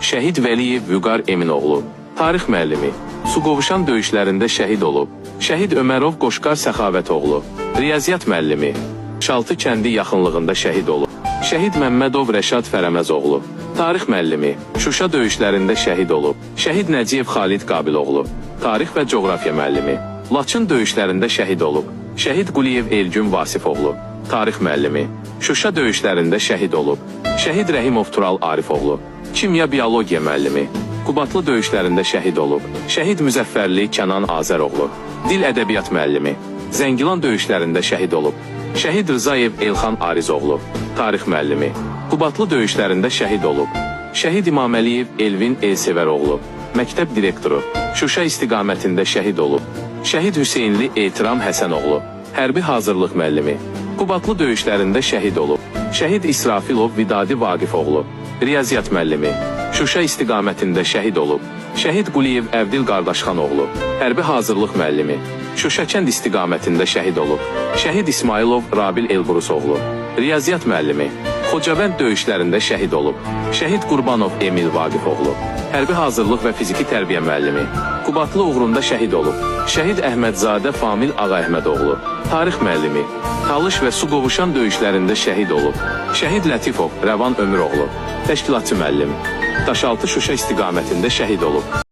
Şəhid Vəliyev Vüqar Eminoğlu, tarix müəllimi, su qovuşan döyüşlərində şəhid olub. Şəhid Ömərov Qoşqar Səxavətoğlu, riyaziyyat müəllimi, Şaltı kəndi yaxınlığında şəhid olub. Şəhid Məmmədov Rəşad Fərəməzoğlu, tarix müəllimi, Şuşa döyüşlərində şəhid olub. Şəhid Nəcəf Xalid Qabiloğlu, tarix və coğrafiya müəllimi, Laçın döyüşlərində şəhid olub. Şəhid Quliyev Elgün Vasifoğlu, tarix müəllimi, Şuşa döyüşlərində şəhid olub. Şəhid Rəhimov Tural Arifoğlu, kimya biologiya müəllimi, Qubadlı döyüşlərində şəhid olub. Şəhid Müzəffərli Kənan Azəroğlu, dil ədəbiyyat müəllimi, Zəngilan döyüşlərində şəhid olub. Şəhid Rzayev Elxan Arizoğlu, tarix müəllimi, Qubadlı döyüşlərində şəhid olub. Şəhid İmaməliyev Elvin Elsevəroğlu, məktəb direktoru, Şuşa istiqamətində şəhid olub. Şəhid Hüseynli Etiram Həsənoğlu, hərbi hazırlıq müəllimi, Qubadlı döyüşlərində şəhid olub. Şəhid İsrafilov Vidadi Vaqifoğlu, riyaziyyat müəllimi, Şuşa istiqamətində şəhid olub. Şəhid Quliyev Əvdil Qardaşxanoğlu, hərbi hazırlıq müəllimi, Şuşa kənd istiqamətində şəhid olub. Şəhid İsmailov Rabil Elburusoğlu, riyaziyyat müəllimi, Xocabənd döyüşlərində şəhid olub. Şəhid Qurbanov Emil Vaqifoğlu, hərbi hazırlıq və fiziki tərbiyə müəllimi, Qubadlı uğrunda şəhid olub. Şəhid Əhmədzadə Famil Ağaəhmədoğlu, tarix müəllimi, Talış və su qovuşan döyüşlərində şəhid olub. Şəhid Lətifov Rəvan Ömüroğlu, təşkilatçı müəllim, Daşaltı Şuşa istiqamətində şəhid olub.